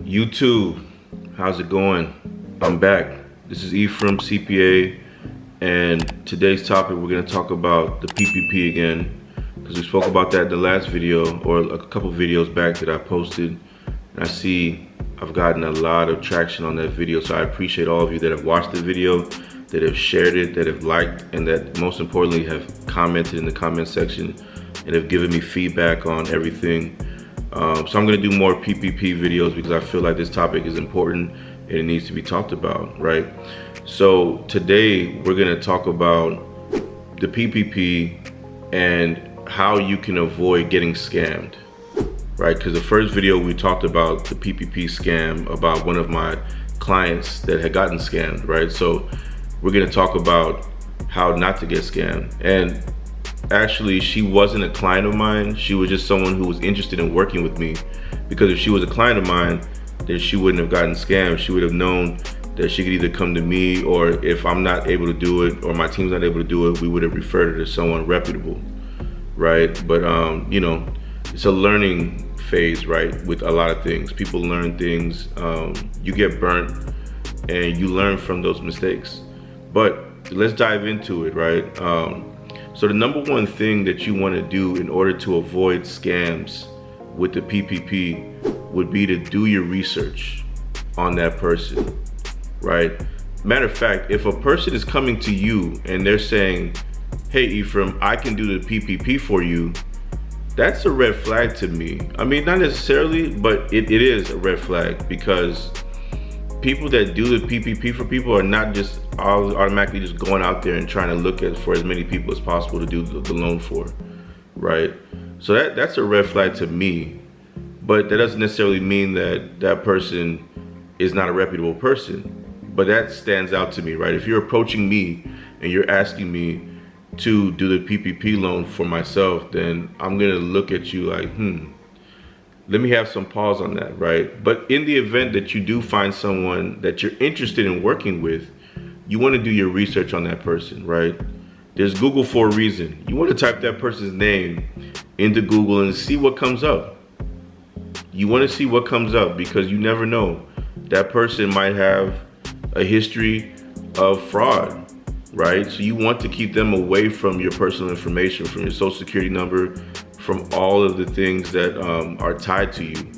YouTube, how's it going? I'm back. This is EphraimCPA, and today's topic we're going to talk about the PPP again, because we spoke about that in the last video or a couple videos back that I posted, and I see I've gotten a lot of traction on that video, so I appreciate all of you that have watched the video, that have shared it, that have liked, and that most importantly have commented in the comment section and have given me feedback on everything. So I'm going to do more PPP videos because I feel like this topic is important and it needs to be talked about, right? So today we're going to talk about the PPP and how you can avoid getting scammed, right? Because the first video we talked about the PPP scam about one of my clients that had gotten scammed, right? So we're going to talk about how not to get scammed. And actually, she wasn't a client of mine. She was just someone who was interested in working with me, because if she was a client of mine, then she wouldn't have gotten scammed. She would have known that she could either come to me, or if I'm not able to do it or my team's not able to do it, we would have referred her to someone reputable, right? But you know, it's a learning phase, right? With a lot of things, people learn things. You get burnt and you learn from those mistakes. But let's dive into it, right? So the number one thing that you want to do in order to avoid scams with the PPP would be to do your research on that person, right? Matter of fact, if a person is coming to you and they're saying, hey Ephraim, I can do the PPP for you, that's a red flag to me. I mean, not necessarily, but it is a red flag, because people that do the PPP for people are not just automatically just going out there and trying to look for as many people as possible to do the loan for, right? So that's a red flag to me, but that doesn't necessarily mean that that person is not a reputable person. But that stands out to me, right? If you're approaching me and you're asking me to do the PPP loan for myself, then I'm gonna look at you like, let me have some pause on that, right? But in the event that you do find someone that you're interested in working with, you want to do your research on that person, right? There's Google for a reason. You want to type that person's name into Google and see what comes up. You want to see what comes up, because you never know. That person might have a history of fraud, right? So you want to keep them away from your personal information, from your social security number, from all of the things that are tied to you.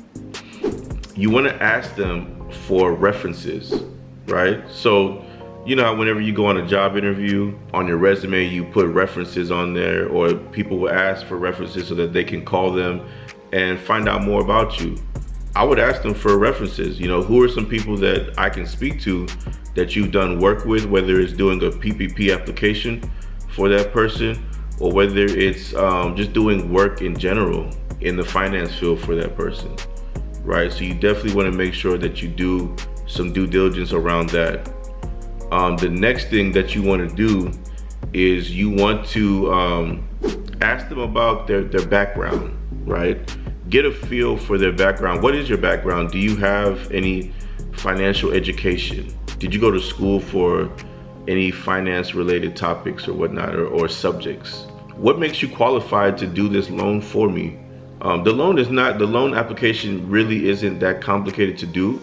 You want to ask them for references, right? So you know how whenever you go on a job interview, on your resume you put references on there, or people will ask for references so that they can call them and find out more about you. I would ask them for references. You know, who are some people that I can speak to that you've done work with, whether it's doing a PPP application for that person, or whether it's just doing work in general in the finance field for that person, right? So you definitely want to make sure that you do some due diligence around that. The next thing that you want to do is you want to ask them about their background, right? Get a feel for their background. What is your background? Do you have any financial education? Did you go to school for any finance related topics or whatnot, or subjects? What makes you qualified to do this loan for me? The loan application really isn't that complicated to do,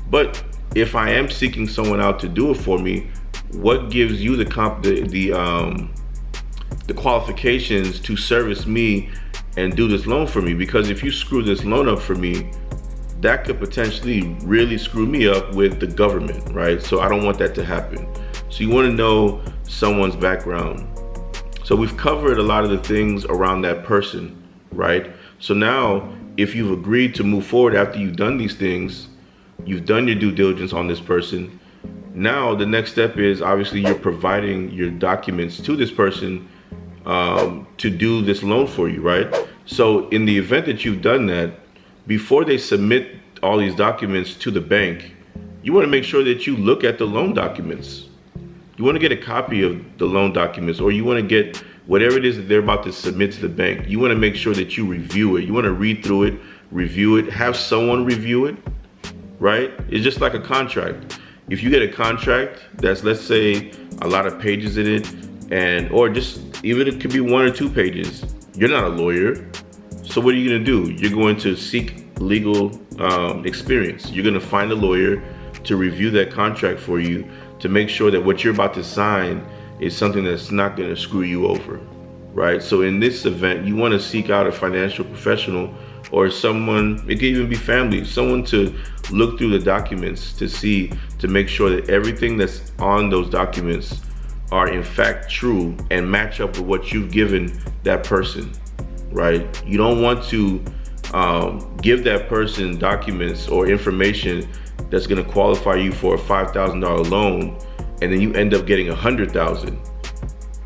but if I am seeking someone out to do it for me, what gives you the qualifications to service me and do this loan for me? Because if you screw this loan up for me, that could potentially really screw me up with the government, right? So I don't want that to happen. So you want to know someone's background. So we've covered a lot of the things around that person, right? So now if you've agreed to move forward after you've done these things, you've done your due diligence on this person, now the next step is obviously you're providing your documents to this person to do this loan for you, right? So in the event that you've done that, before they submit all these documents to the bank, you want to make sure that you look at the loan documents. You want to get a copy of the loan documents, or you want to get whatever it is that they're about to submit to the bank. You want to make sure that you review it. You want to read through it, review it, have someone review it, right? It's just like a contract. If you get a contract that's, let's say, a lot of pages in it, or just even it could be 1 or 2 pages, you're not a lawyer. So what are you going to do? You're going to seek legal experience. You're gonna find a lawyer to review that contract for you to make sure that what you're about to sign is something that's not gonna screw you over, right? So in this event, you wanna seek out a financial professional or someone, it could even be family, someone to look through the documents to make sure that everything that's on those documents are in fact true and match up with what you've given that person, right? You don't want to give that person documents or information that's gonna qualify you for a $5,000 loan, and then you end up getting $100,000,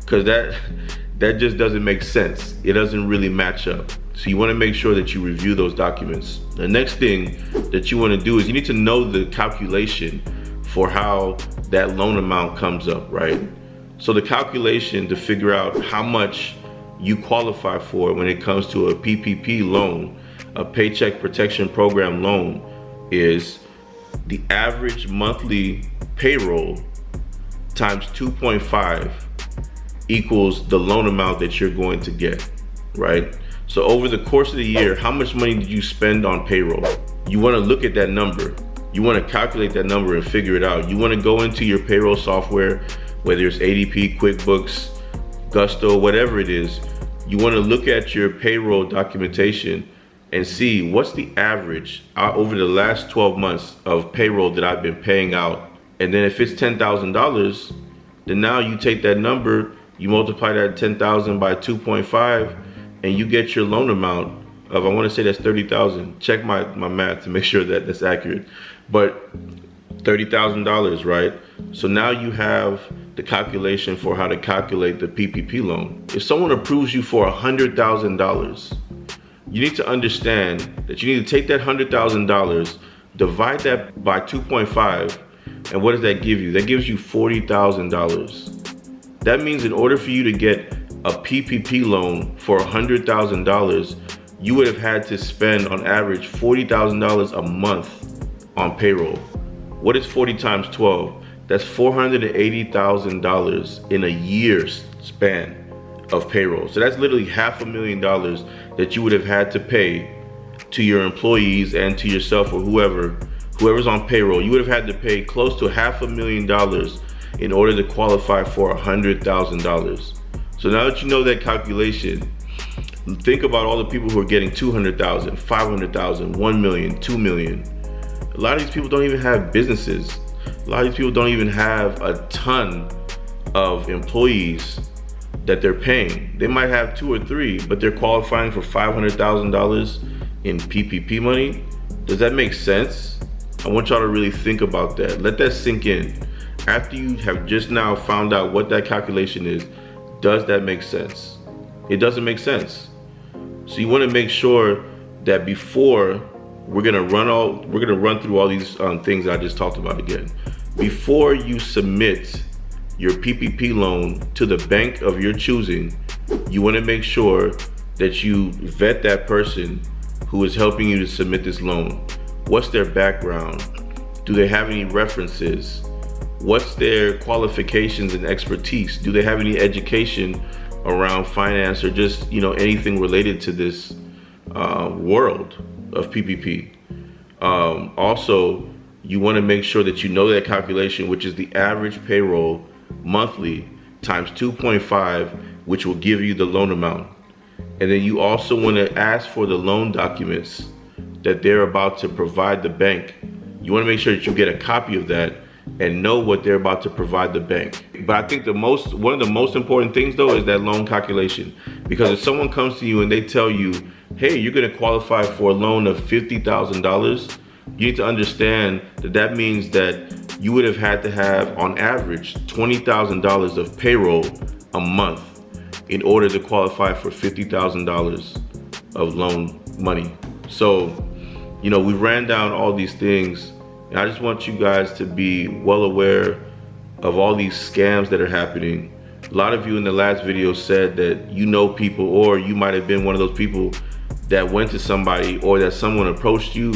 because that just doesn't make sense. It doesn't really match up. So you wanna make sure that you review those documents. The next thing that you wanna do is you need to know the calculation for how that loan amount comes up, right? So the calculation to figure out how much you qualify for when it comes to a PPP loan, a Paycheck Protection Program loan, is the average monthly payroll times 2.5 equals the loan amount that you're going to get, right? So over the course of the year, how much money did you spend on payroll? You wanna look at that number. You wanna calculate that number and figure it out. You wanna go into your payroll software, whether it's ADP, QuickBooks, Gusto, whatever it is. You wanna look at your payroll documentation and see what's the average over the last 12 months of payroll that I've been paying out. And then if it's $10,000, then now you take that number, you multiply that 10,000 by 2.5, and you get your loan amount of, I wanna say that's 30,000. Check my math to make sure that that's accurate. But $30,000, right? So now you have the calculation for how to calculate the PPP loan. If someone approves you for $100,000, you need to understand that you need to take that $100,000, divide that by 2.5, and what does that give you? That gives you $40,000. That means in order for you to get a PPP loan for $100,000, you would have had to spend on average $40,000 a month on payroll. What is 40 times 12? That's $480,000 in a year's span of payroll. So that's literally $500,000 that you would have had to pay to your employees and to yourself or whoever's on payroll. You would have had to pay close to $500,000 in order to qualify for $100,000. So now that you know that calculation, think about all the people who are getting $200,000, $500,000, $1 million, $2 million. A lot of these people don't even have businesses. A lot of these people don't even have a ton of employees that they're paying. They might have 2 or 3, but they're qualifying for $500,000 in PPP money. Does that make sense? I want y'all to really think about that. Let that sink in. After you have just now found out what that calculation is, does that make sense? It doesn't make sense. So you want to make sure that before we're gonna run through all these things that I just talked about again. Before you submit your PPP loan to the bank of your choosing, you want to make sure that you vet that person who is helping you to submit this loan. What's their background? Do they have any references? What's their qualifications and expertise? Do they have any education around finance or just anything related to this world of PPP? Also, you want to make sure that you know that calculation, which is the average payroll monthly times 2.5, which will give you the loan amount. And then you also want to ask for the loan documents that they're about to provide the bank. You want to make sure that you get a copy of that and know what they're about to provide the bank. But I think one of the most important things though is that loan calculation. Because if someone comes to you and they tell you, hey, you're going to qualify for a loan of $50,000, you need to understand that means that you would have had to have on average $20,000 of payroll a month in order to qualify for $50,000 of loan money. So, we ran down all these things, and I just want you guys to be well aware of all these scams that are happening. A lot of you in the last video said that people, or you might have been one of those people that went to somebody or that someone approached you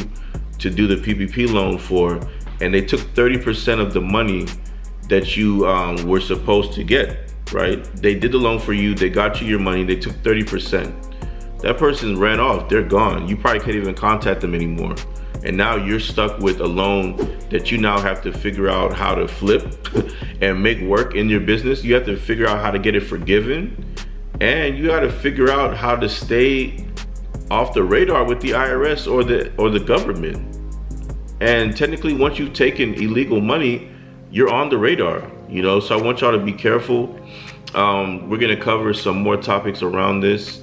to do the PPP loan for, and they took 30% of the money that you were supposed to get, right? They did the loan for you, they got you your money, they took 30%. that person ran off, they're gone. You probably can't even contact them anymore. And now you're stuck with a loan that you now have to figure out how to flip and make work in your business. You have to figure out how to get it forgiven. And you got to figure out how to stay off the radar with the IRS or the government. And technically, once you've taken illegal money, you're on the radar, you know? So I want y'all to be careful. We're gonna cover some more topics around this,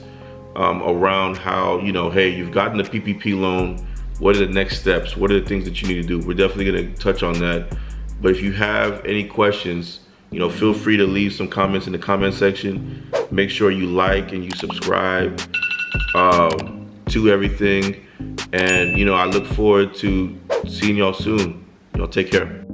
around how, you know, hey, you've gotten the PPP loan. What are the next steps? What are the things that you need to do? We're definitely gonna touch on that. But if you have any questions, you know, feel free to leave some comments in the comment section. Make sure you like and you subscribe to everything. And, you know, I look forward to seeing y'all soon. Y'all take care.